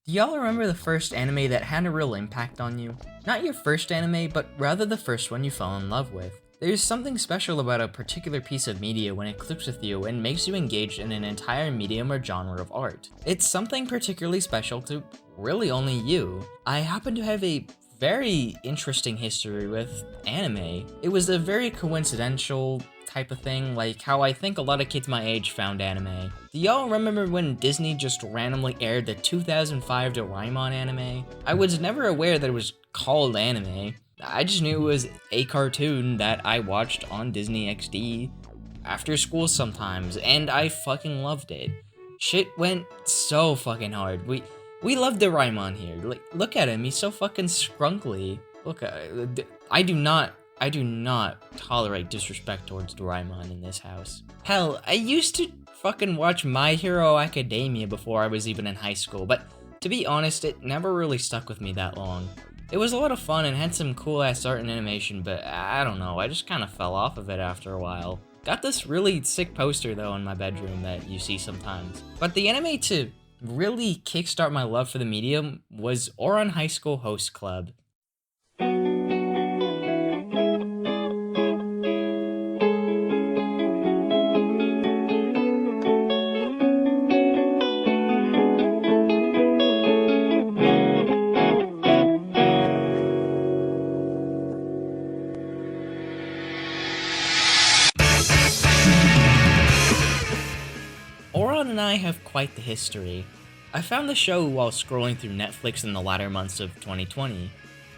Do y'all remember the first anime that had a real impact on you? Not your first anime, but rather the first one you fell in love with. There's something special about a particular piece of media when it clicks with you and makes you engaged in an entire medium or genre of art. It's something particularly special to really only you. I happen to have a very interesting history with anime. It was a very coincidental type of thing, like how I think a lot of kids my age found anime. Do y'all remember when Disney just randomly aired the 2005 Doraemon anime? I was never aware that it was called anime. I just knew it was a cartoon that I watched on Disney XD after school sometimes, and I fucking loved it. Shit went so fucking hard. We love Doraemon here. Like, look at him, he's so fucking scrunkly. Look, I do not tolerate disrespect towards Doraemon in this house. Hell, I used to fucking watch My Hero Academia before I was even in high school, but to be honest, it never really stuck with me that long. It was a lot of fun and had some cool ass art and animation, but I don't know, I just kind of fell off of it after a while. Got this really sick poster though in my bedroom that you see sometimes. But the anime to really kickstart my love for the medium was Ouran High School Host Club. Ouran and I have quite the history. I found the show while scrolling through Netflix in the latter months of 2020.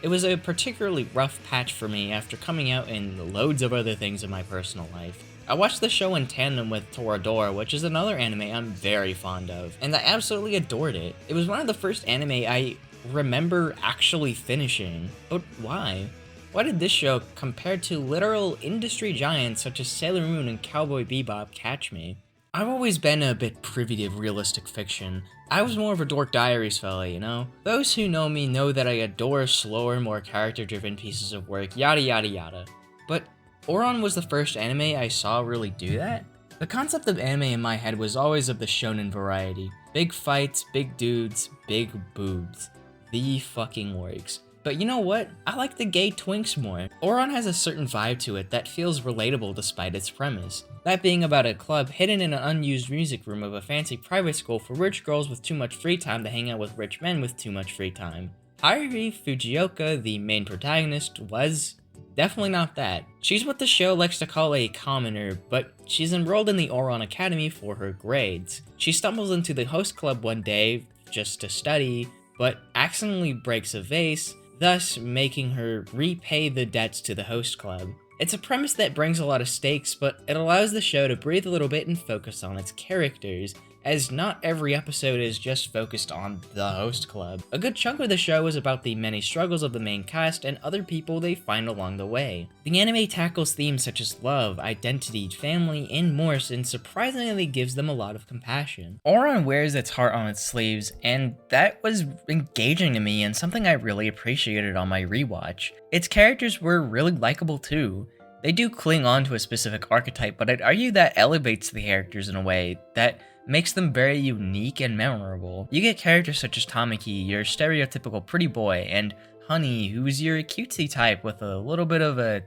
It was a particularly rough patch for me after coming out in loads of other things in my personal life. I watched the show in tandem with Toradora, which is another anime I'm very fond of, and I absolutely adored it. It was one of the first anime I remember actually finishing. But why? Why did this show, compared to literal industry giants such as Sailor Moon and Cowboy Bebop, catch me? I've always been a bit privy to realistic fiction. I was more of a Dork Diaries fella, you know? Those who know me know that I adore slower, more character-driven pieces of work, yada yada yada. But Ouran was the first anime I saw really do that? The concept of anime in my head was always of the shonen variety. Big fights, big dudes, big boobs. The fucking works. But you know what? I like the gay twinks more. Ouran has a certain vibe to it that feels relatable despite its premise. That being about a club hidden in an unused music room of a fancy private school for rich girls with too much free time to hang out with rich men with too much free time. Haruhi Fujioka, the main protagonist, was definitely not that. She's what the show likes to call a commoner, but she's enrolled in the Ouran Academy for her grades. She stumbles into the host club one day just to study, but accidentally breaks a vase, thus making her repay the debts to the host club. It's a premise that brings a lot of stakes, but it allows the show to breathe a little bit and focus on its characters, as not every episode is just focused on the host club. A good chunk of the show is about the many struggles of the main cast and other people they find along the way. The anime tackles themes such as love, identity, family, and more, and surprisingly gives them a lot of compassion. Ouran wears its heart on its sleeves, and that was engaging to me and something I really appreciated on my rewatch. Its characters were really likable too. They do cling on to a specific archetype, but I'd argue that elevates the characters in a way that makes them very unique and memorable. You get characters such as Tamaki, your stereotypical pretty boy, and Honey, who's your cutesy type with a little bit of a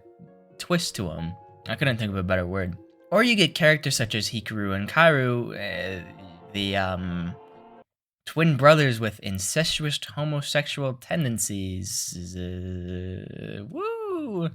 twist to him. I couldn't think of a better word. Or you get characters such as Hikaru and Kaoru, the twin brothers with incestuous homosexual tendencies. Woo!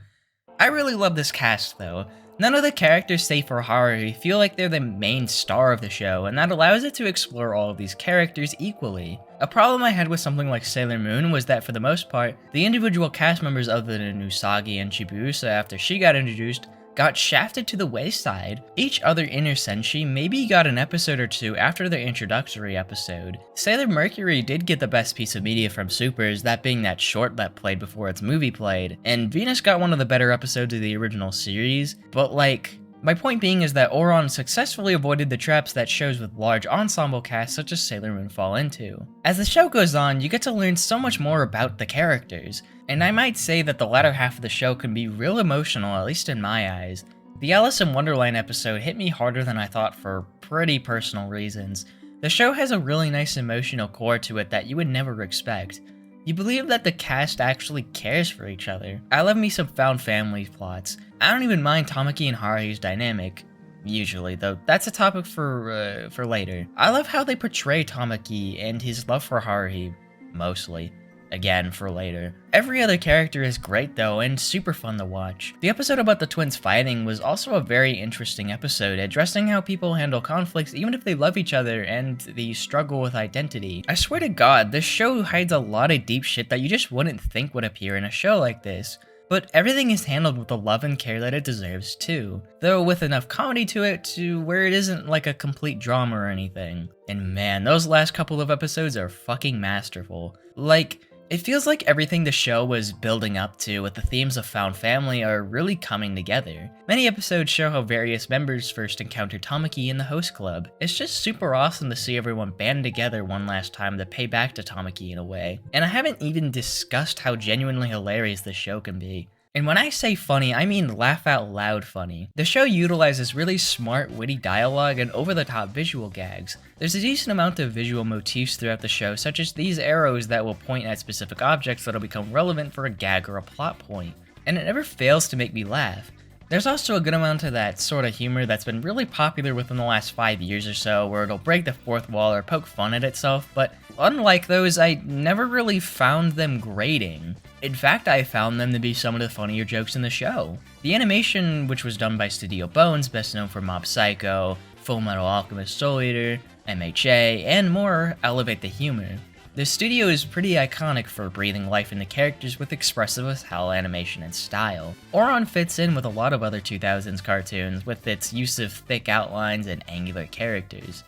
I really love this cast though. None of the characters, save for Haruhi, feel like they're the main star of the show, and that allows it to explore all of these characters equally. A problem I had with something like Sailor Moon was that for the most part, the individual cast members other than Usagi and Chibiusa after she got introduced got shafted to the wayside. Each other inner senshi maybe got an episode or two after their introductory episode. Sailor Mercury did get the best piece of media from Supers, that being that short that played before its movie played, and Venus got one of the better episodes of the original series, but like, my point being is that Ouran successfully avoided the traps that shows with large ensemble casts such as Sailor Moon fall into. As the show goes on, you get to learn so much more about the characters, and I might say that the latter half of the show can be real emotional, at least in my eyes. The Alice in Wonderland episode hit me harder than I thought for pretty personal reasons, The show has a really nice emotional core to it that you would never expect. You believe that the cast actually cares for each other. I love me some found family plots. I don't even mind Tamaki and Haruhi's dynamic. Usually, though, that's a topic for later. I love how they portray Tamaki and his love for Haruhi, mostly. Again, for later. Every other character is great though, and super fun to watch. The episode about the twins fighting was also a very interesting episode, addressing how people handle conflicts even if they love each other and the struggle with identity. I swear to God, this show hides a lot of deep shit that you just wouldn't think would appear in a show like this. But everything is handled with the love and care that it deserves too, though with enough comedy to it to where it isn't like a complete drama or anything. And man, those last couple of episodes are fucking masterful. Like, it feels like everything the show was building up to with the themes of found family are really coming together. Many episodes show how various members first encountered Tamaki in the host club. It's just super awesome to see everyone band together one last time to pay back to Tamaki in a way. And I haven't even discussed how genuinely hilarious this show can be. And when I say funny, I mean laugh out loud funny. The show utilizes really smart, witty dialogue and over-the-top visual gags. There's a decent amount of visual motifs throughout the show, such as these arrows that will point at specific objects that'll become relevant for a gag or a plot point. And it never fails to make me laugh. There's also a good amount of that sort of humor that's been really popular within the last 5 years or so, where it'll break the fourth wall or poke fun at itself, but unlike those, I never really found them grating. In fact, I found them to be some of the funnier jokes in the show. The animation, which was done by Studio Bones, best known for Mob Psycho, Full Metal Alchemist Soul Eater, MHA, and more, elevate the humor. The studio is pretty iconic for breathing life into characters with expressive as hell animation and style. Ouran fits in with a lot of other 2000s cartoons with its use of thick outlines and angular characters.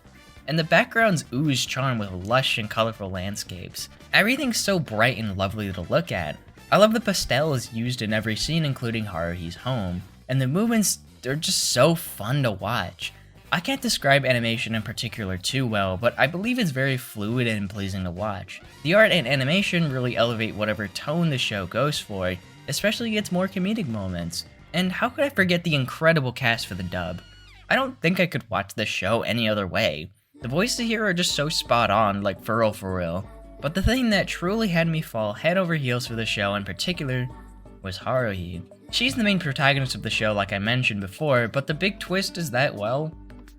And the backgrounds ooze charm with lush and colorful landscapes. Everything's so bright and lovely to look at. I love the pastels used in every scene, including Haruhi's home, and the movements, they're just so fun to watch. I can't describe animation in particular too well, but I believe it's very fluid and pleasing to watch. The art and animation really elevate whatever tone the show goes for, especially its more comedic moments. And how could I forget the incredible cast for the dub? I don't think I could watch this show any other way. The voices here are just so spot on, like for real. But the thing that truly had me fall head over heels for the show in particular was Haruhi. She's the main protagonist of the show like I mentioned before, but the big twist is that, well,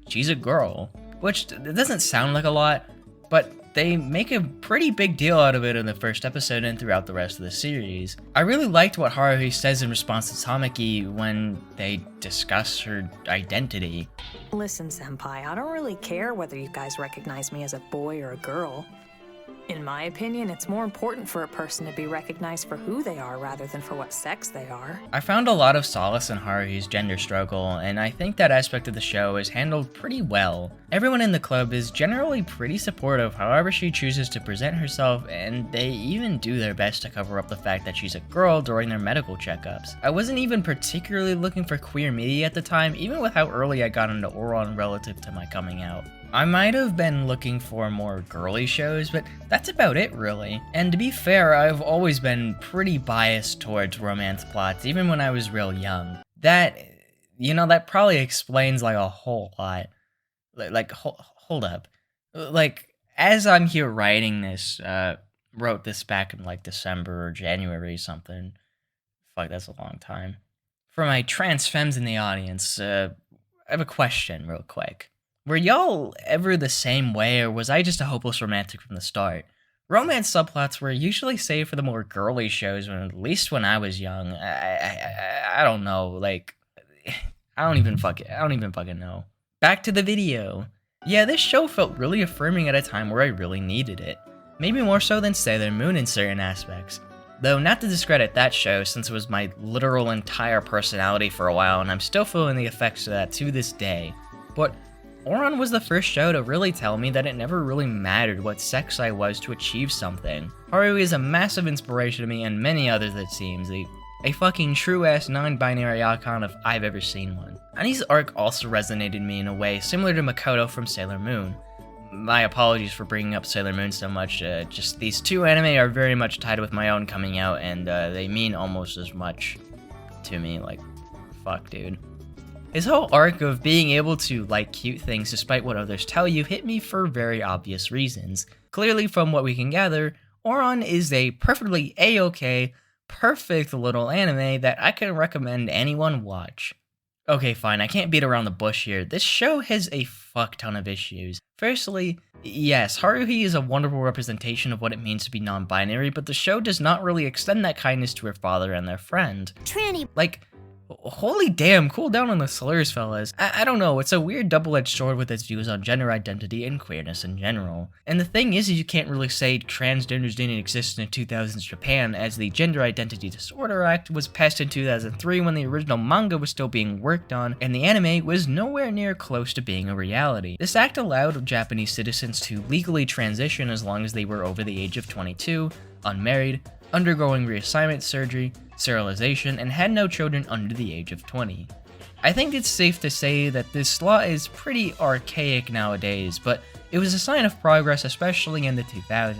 she's a girl. Which doesn't sound like a lot, but they make a pretty big deal out of it in the first episode and throughout the rest of the series. I really liked what Haruhi says in response to Tamaki when they discuss her identity. Listen, Senpai, I don't really care whether you guys recognize me as a boy or a girl. In my opinion, it's more important for a person to be recognized for who they are rather than for what sex they are. I found a lot of solace in Haruhi's gender struggle, and I think that aspect of the show is handled pretty well. Everyone in the club is generally pretty supportive however she chooses to present herself, and they even do their best to cover up the fact that she's a girl during their medical checkups. I wasn't even particularly looking for queer media at the time, even with how early I got into Ouran relative to my coming out. I might have been looking for more girly shows, but that's about it really. And to be fair, I've always been pretty biased towards romance plots, even when I was real young. That probably explains like a whole lot. Hold up. Like, as I'm here writing this, wrote this back in like December or January or something. Fuck, that's a long time. For my trans femmes in the audience, I have a question real quick. Were y'all ever the same way, or was I just a hopeless romantic from the start? Romance subplots were usually saved for the more girly shows, at least when I was young. I don't know, like, I don't even fucking know. Back to the video. Yeah, this show felt really affirming at a time where I really needed it. Maybe more so than Sailor Moon in certain aspects. Though not to discredit that show, since it was my literal entire personality for a while, and I'm still feeling the effects of that to this day. But Ouran was the first show to really tell me that it never really mattered what sex I was to achieve something. Haruhi is a massive inspiration to me and many others it seems, a fucking true-ass non-binary icon if I've ever seen one. Ani's arc also resonated me in a way similar to Makoto from Sailor Moon. My apologies for bringing up Sailor Moon so much, just these two anime are very much tied with my own coming out and they mean almost as much to me, like, fuck dude. His whole arc of being able to like cute things despite what others tell you hit me for very obvious reasons. Clearly, from what we can gather, Ouran is a perfectly a-okay, perfect little anime that I can recommend anyone watch. Okay, fine, I can't beat around the bush here. This show has a fuck ton of issues. Firstly, yes, Haruhi is a wonderful representation of what it means to be non-binary, but the show does not really extend that kindness to her father and their friend. Tranny. Like, holy damn, cool down on the slurs, fellas. I don't know, it's a weird double-edged sword with its views on gender identity and queerness in general. And the thing is you can't really say transgenders didn't exist in the 2000s Japan, as the Gender Identity Disorder Act was passed in 2003 when the original manga was still being worked on, and the anime was nowhere near close to being a reality. This act allowed Japanese citizens to legally transition as long as they were over the age of 22, unmarried, undergoing reassignment surgery, sterilization, and had no children under the age of 20. I think it's safe to say that this law is pretty archaic nowadays, but it was a sign of progress, especially in the 2000s.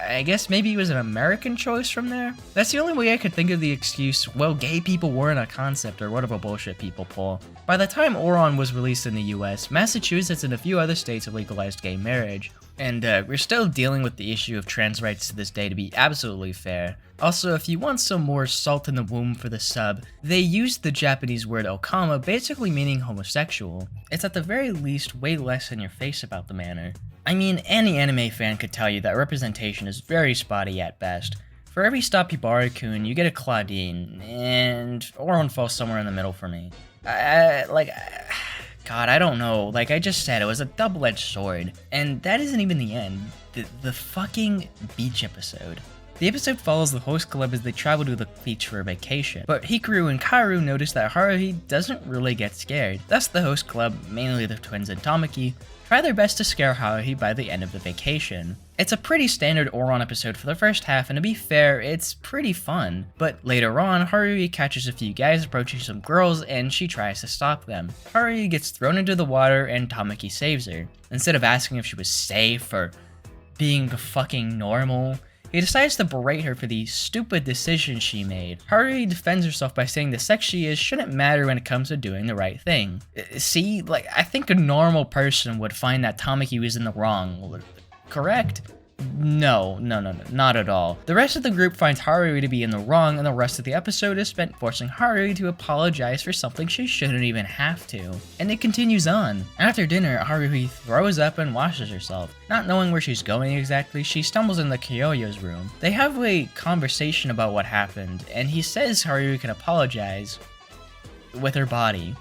I guess maybe it was an American choice from there? That's the only way I could think of the excuse, well, gay people weren't a concept or whatever bullshit people pull. By the time Ouran was released in the US, Massachusetts and a few other states have legalized gay marriage, and we're still dealing with the issue of trans rights to this day, to be absolutely fair. Also, if you want some more salt in the womb for the sub, they used the Japanese word okama, basically meaning homosexual. It's at the very least way less in your face about the manner. I mean, any anime fan could tell you that representation is very spotty at best. For every Stoppibaru-kun, you get a Claudine, and Ouran falls somewhere in the middle for me. God, I don't know, like I just said, it was a double-edged sword. And that isn't even the end. The fucking beach episode. The episode follows the host club as they travel to the beach for a vacation, but Hikaru and Kaoru notice that Haruhi doesn't really get scared. Thus the host club, mainly the twins and Tamaki, try their best to scare Haruhi by the end of the vacation. It's a pretty standard Ouran episode for the first half, and to be fair, it's pretty fun. But later on, Haruhi catches a few guys approaching some girls, and she tries to stop them. Haruhi gets thrown into the water, and Tamaki saves her. Instead of asking if she was safe or being fucking normal, he decides to berate her for the stupid decision she made. Haruhi defends herself by saying the sex she is shouldn't matter when it comes to doing the right thing. See, like, I think a normal person would find that Tamaki was in the wrong. Correct? No, not at all. The rest of the group finds Haruhi to be in the wrong, and the rest of the episode is spent forcing Haruhi to apologize for something she shouldn't even have to. And it continues on. After dinner, Haruhi throws up and washes herself. Not knowing where she's going exactly, she stumbles into Kyoyo's room. They have a conversation about what happened, and he says Haruhi can apologize with her body.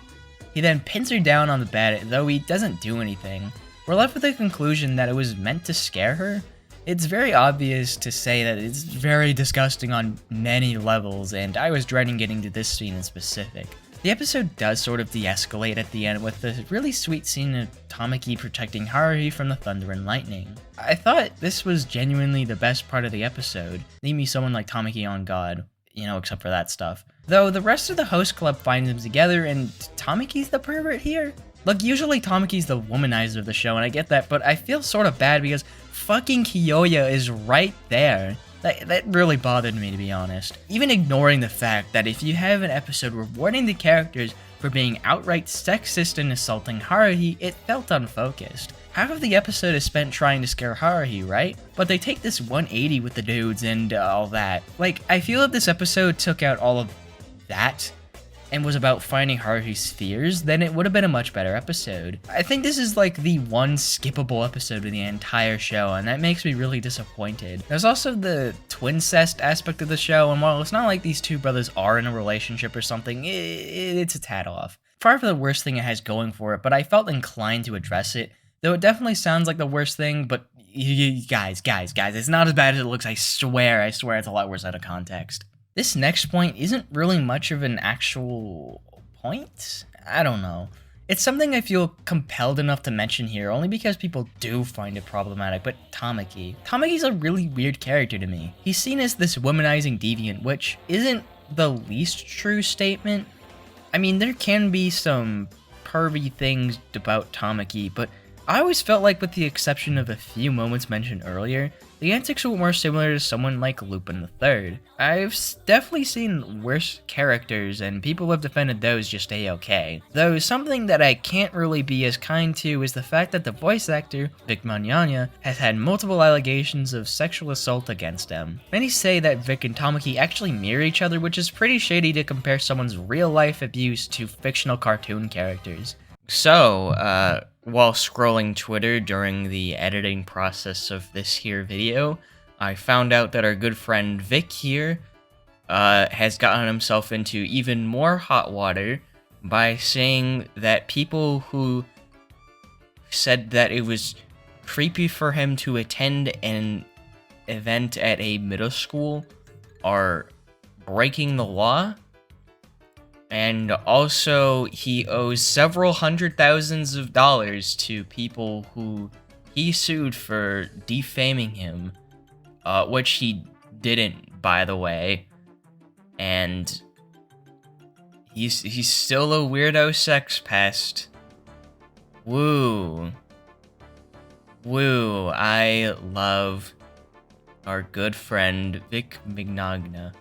He then pins her down on the bed, though he doesn't do anything. We're left with the conclusion that it was meant to scare her. It's very obvious to say that it's very disgusting on many levels, and I was dreading getting to this scene in specific. The episode does sort of de-escalate at the end with the really sweet scene of Tamaki protecting Haruhi from the thunder and lightning. I thought this was genuinely the best part of the episode. Leave me someone like Tamaki on God, you know, except for that stuff. Though the rest of the host club finds them together, and Tamaki's the pervert here? Look, usually Tamaki's the womanizer of the show, and I get that, but I feel sort of bad because fucking Kyoya is right there. That really bothered me, to be honest. Even ignoring the fact that if you have an episode rewarding the characters for being outright sexist and assaulting Haruhi, it felt unfocused. Half of the episode is spent trying to scare Haruhi, right? But they take this 180 with the dudes and all that. Like, I feel if this episode took out all of that and was about finding Haruhi's fears, then it would have been a much better episode. I think this is like the one skippable episode of the entire show, and that makes me really disappointed. There's also the twincest aspect of the show, and while it's not like these two brothers are in a relationship or something, it's a tad off. Far from the worst thing it has going for it, but I felt inclined to address it, though it definitely sounds like the worst thing, but guys, it's not as bad as it looks, I swear it's a lot worse out of context. This next point isn't really much of an actual point? I don't know. It's something I feel compelled enough to mention here, only because people do find it problematic, but Tamaki. Tamaki's a really weird character to me. He's seen as this womanizing deviant, which isn't the least true statement. I mean, there can be some pervy things about Tamaki, but I always felt like, with the exception of a few moments mentioned earlier, the antics were more similar to someone like Lupin III. I've definitely seen worse characters, and people have defended those just a-okay. Though something that I can't really be as kind to is the fact that the voice actor, Vic Mignogna, has had multiple allegations of sexual assault against him. Many say that Vic and Tamaki actually mirror each other, which is pretty shady to compare someone's real-life abuse to fictional cartoon characters. So, while scrolling Twitter during the editing process of this here video, I found out that our good friend Vic here has gotten himself into even more hot water by saying that people who said that it was creepy for him to attend an event at a middle school are breaking the law. And also, he owes several $100,000s to people who he sued for defaming him, which he didn't, by the way. And he's still a weirdo sex pest. Woo. Woo. I love our good friend Vic Mignogna.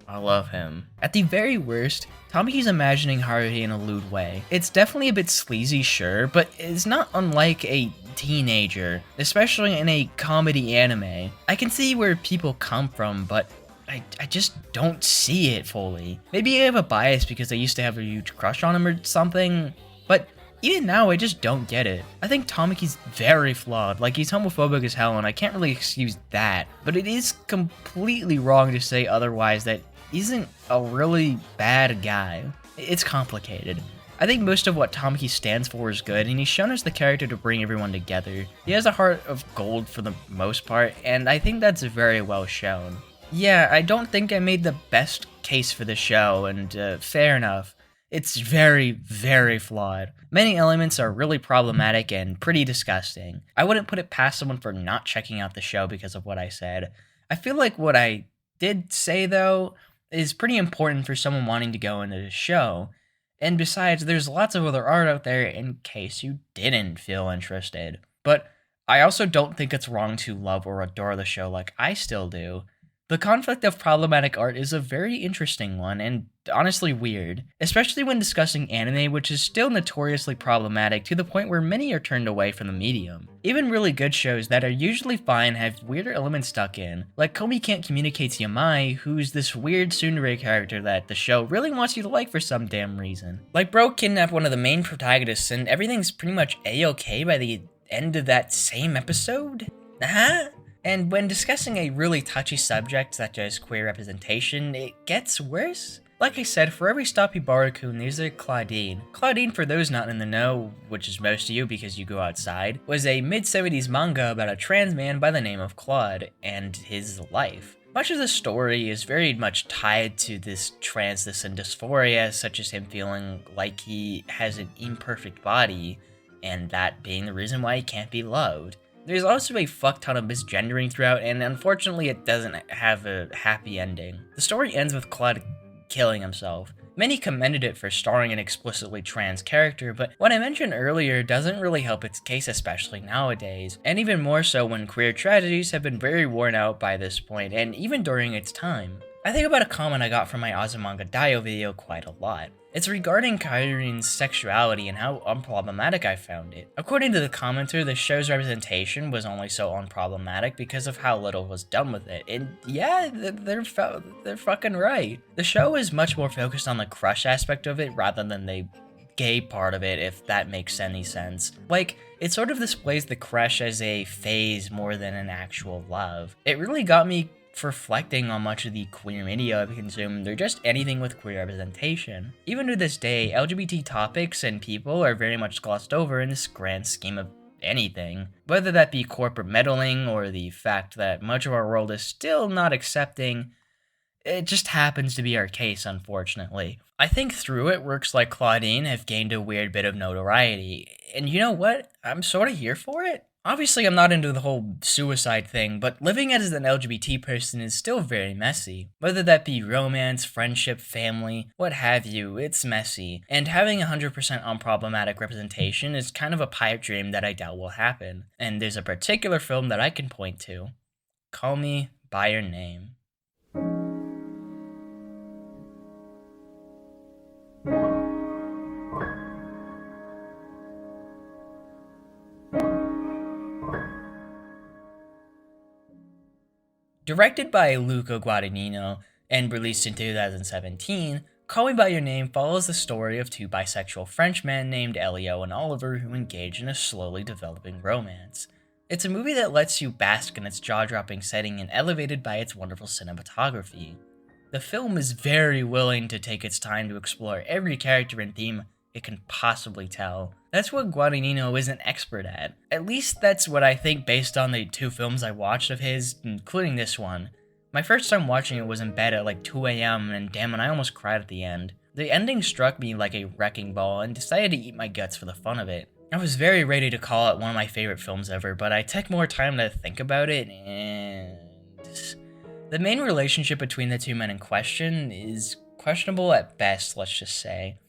I love him. At the very worst, Tamaki's imagining Haruhi in a lewd way. It's definitely a bit sleazy, sure, but it's not unlike a teenager, especially in a comedy anime. I can see where people come from, but I just don't see it fully. Maybe I have a bias because I used to have a huge crush on him or something, but even now, I just don't get it. I think Tamaki's very flawed, like he's homophobic as hell, and I can't really excuse that, but it is completely wrong to say otherwise that he isn't a really bad guy. It's complicated. I think most of what Tamaki stands for is good, and he's shown us the character to bring everyone together. He has a heart of gold for the most part, and I think that's very well shown. Yeah, I don't think I made the best case for the show, and fair enough. It's very, very flawed. Many elements are really problematic and pretty disgusting. I wouldn't put it past someone for not checking out the show because of what I said. I feel like what I did say, though, is pretty important for someone wanting to go into the show. And besides, there's lots of other art out there in case you didn't feel interested. But I also don't think it's wrong to love or adore the show like I still do. The conflict of problematic art is a very interesting one, and honestly weird, especially when discussing anime, which is still notoriously problematic to the point where many are turned away from the medium. Even really good shows that are usually fine have weirder elements stuck in, like Komi Can't Communicate to Yamai, who's this weird tsundere character that the show really wants you to like for some damn reason. Like, bro kidnapped one of the main protagonists and everything's pretty much a-okay by the end of that same episode? Huh? And when discussing a really touchy subject such as queer representation, it gets worse. Like I said, for every Stoppy Barakun, there's a Claudine. Claudine, for those not in the know, which is most of you because you go outside, was a mid-70s manga about a trans man by the name of Claude and his life. Much of the story is very much tied to this transness and dysphoria, such as him feeling like he has an imperfect body, and that being the reason why he can't be loved. There's also a fuck ton of misgendering throughout, and unfortunately it doesn't have a happy ending. The story ends with Claude killing himself. Many commended it for starring an explicitly trans character, but what I mentioned earlier doesn't really help its case, especially nowadays, and even more so when queer tragedies have been very worn out by this point, and even during its time. I think about a comment I got from my Azumanga Daioh video quite a lot. It's regarding Kairin's sexuality and how unproblematic I found it. According to the commenter, the show's representation was only so unproblematic because of how little was done with it. And yeah, they're fucking right. The show is much more focused on the crush aspect of it rather than the gay part of it, if that makes any sense. Like, it sort of displays the crush as a phase more than an actual love. It really got me reflecting on much of the queer media I've consumed, or just anything with queer representation. Even to this day, LGBT topics and people are very much glossed over in this grand scheme of anything. Whether that be corporate meddling or the fact that much of our world is still not accepting, it just happens to be our case, unfortunately. I think through it, works like Claudine have gained a weird bit of notoriety, and you know what? I'm sort of here for it. Obviously, I'm not into the whole suicide thing, but living as an LGBT person is still very messy. Whether that be romance, friendship, family, what have you, it's messy. And having 100% unproblematic representation is kind of a pipe dream that I doubt will happen. And there's a particular film that I can point to. Call Me By Your Name. Directed by Luca Guadagnino and released in 2017, Call Me By Your Name follows the story of two bisexual Frenchmen named Elio and Oliver who engage in a slowly developing romance. It's a movie that lets you bask in its jaw-dropping setting and elevated by its wonderful cinematography. The film is very willing to take its time to explore every character and theme it can possibly tell. That's what Guadagnino is an expert at. At least that's what I think based on the two films I watched of his, including this one. My first time watching it was in bed at like 2 a.m. and damn it, I almost cried at the end. The ending struck me like a wrecking ball and decided to eat my guts for the fun of it. I was very ready to call it one of my favorite films ever, but I took more time to think about it and... The main relationship between the two men in question is questionable at best, let's just say.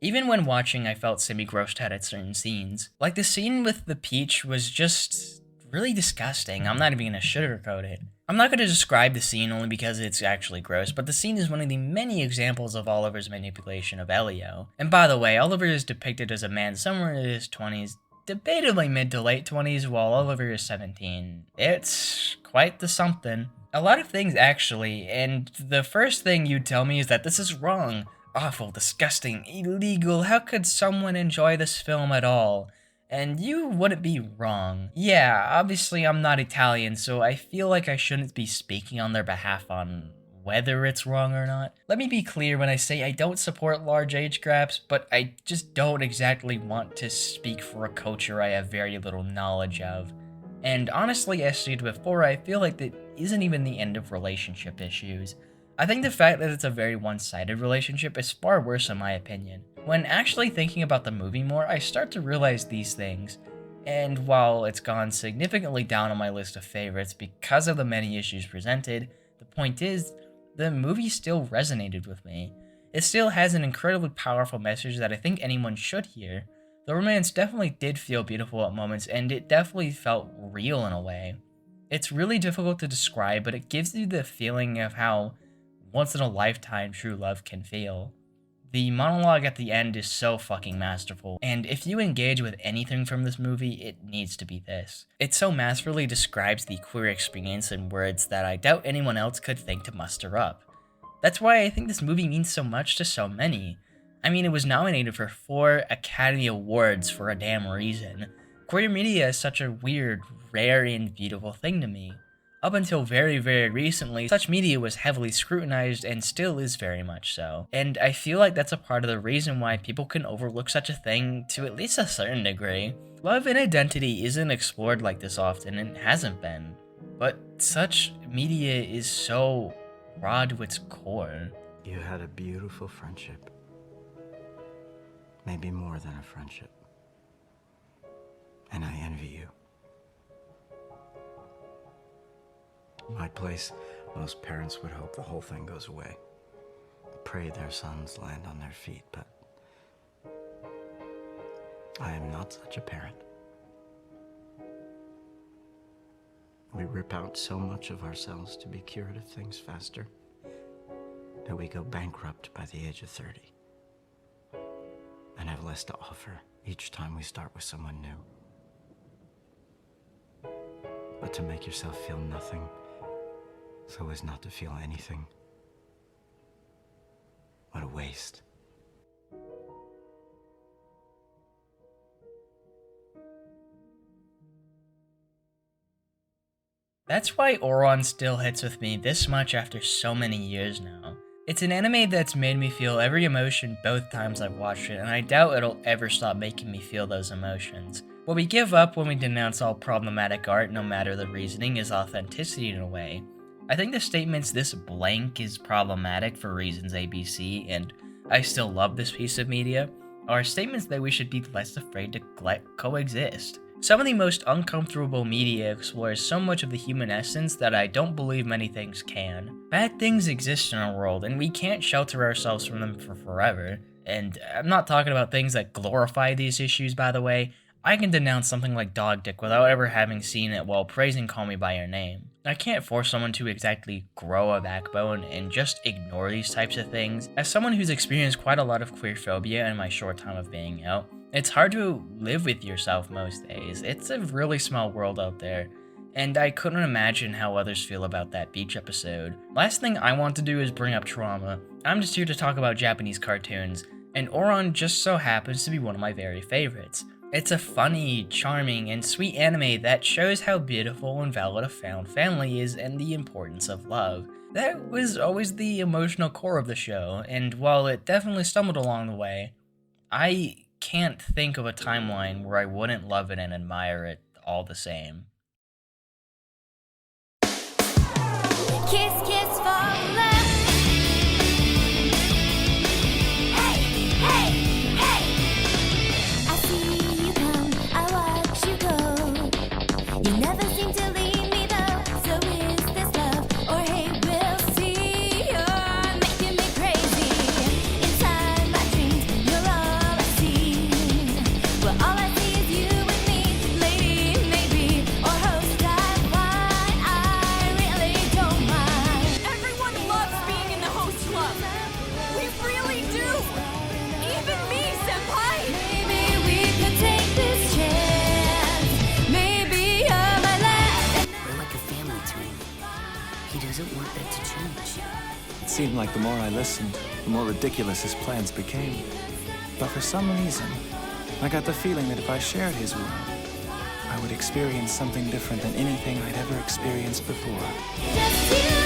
Even when watching, I felt semi-grossed out at certain scenes. Like the scene with the peach was just really disgusting. I'm not even gonna sugarcoat it. I'm not gonna describe the scene only because it's actually gross, but the scene is one of the many examples of Oliver's manipulation of Elio. And by the way, Oliver is depicted as a man somewhere in his 20s, debatably mid to late 20s, while Oliver is 17. It's quite the something. A lot of things actually, and the first thing you tell me is that this is wrong. Awful, disgusting, illegal, how could someone enjoy this film at all? And you wouldn't be wrong. Yeah, obviously I'm not Italian, so I feel like I shouldn't be speaking on their behalf on whether it's wrong or not. Let me be clear when I say I don't support large age gaps, but I just don't exactly want to speak for a culture I have very little knowledge of. And honestly, as stated before, I feel like that isn't even the end of relationship issues. I think the fact that it's a very one-sided relationship is far worse in my opinion. When actually thinking about the movie more, I start to realize these things. And while it's gone significantly down on my list of favorites because of the many issues presented, the point is, the movie still resonated with me. It still has an incredibly powerful message that I think anyone should hear. The romance definitely did feel beautiful at moments, and it definitely felt real in a way. It's really difficult to describe, but it gives you the feeling of how once-in-a-lifetime true love can feel. The monologue at the end is so fucking masterful, and if you engage with anything from this movie, it needs to be this. It so masterfully describes the queer experience in words that I doubt anyone else could think to muster up. That's why I think this movie means so much to so many. I mean, it was nominated for 4 Academy Awards for a damn reason. Queer media is such a weird, rare, and beautiful thing to me. Up until very, very recently, such media was heavily scrutinized and still is very much so. And I feel like that's a part of the reason why people can overlook such a thing to at least a certain degree. Love and identity isn't explored like this often and hasn't been. But such media is so raw to its core. You had a beautiful friendship. Maybe more than a friendship. And I envy you. My place, most parents would hope the whole thing goes away. Pray their sons land on their feet, but I am not such a parent. We rip out so much of ourselves to be cured of things faster that we go bankrupt by the age of 30 and have less to offer each time we start with someone new. But to make yourself feel nothing so as not to feel anything. What a waste. That's why Ouran still hits with me this much after so many years now. It's an anime that's made me feel every emotion both times I've watched it, and I doubt it'll ever stop making me feel those emotions. What we give up when we denounce all problematic art, no matter the reasoning, is authenticity in a way. I think the statements "this blank is problematic for reasons ABC" and "I still love this piece of media" are statements that we should be less afraid to let coexist. Some of the most uncomfortable media explores so much of the human essence that I don't believe many things can. Bad things exist in our world, and we can't shelter ourselves from them for forever. And I'm not talking about things that glorify these issues, by the way. I can denounce something like dog dick without ever having seen it while praising Call Me By Your Name. I can't force someone to exactly grow a backbone and just ignore these types of things. As someone who's experienced quite a lot of queerphobia in my short time of being out, it's hard to live with yourself most days. It's a really small world out there, and I couldn't imagine how others feel about that beach episode. Last thing I want to do is bring up trauma. I'm just here to talk about Japanese cartoons, and Ouran just so happens to be one of my very favorites. It's a funny, charming, and sweet anime that shows how beautiful and valid a found family is and the importance of love. That was always the emotional core of the show, and while it definitely stumbled along the way, I can't think of a timeline where I wouldn't love it and admire it all the same. Kiss, kiss for love. Hey, hey, hey. I see you come, I watch you go. You never seem to leave me though. So is this love or hate? We'll see. You're making me crazy. Inside my dreams, you're all I see. Well, all I see is you and me, lady, maybe, or host. I really don't mind. Everyone loves being in the host club. We really do. Even me, senpai. Maybe we could take this chance. Maybe you're my last. We're like a family to him. He doesn't want that to change. It seemed like the more I listened, the more ridiculous his plans became. But for some reason, I got the feeling that if I shared his world, I would experience something different than anything I'd ever experienced before. Just you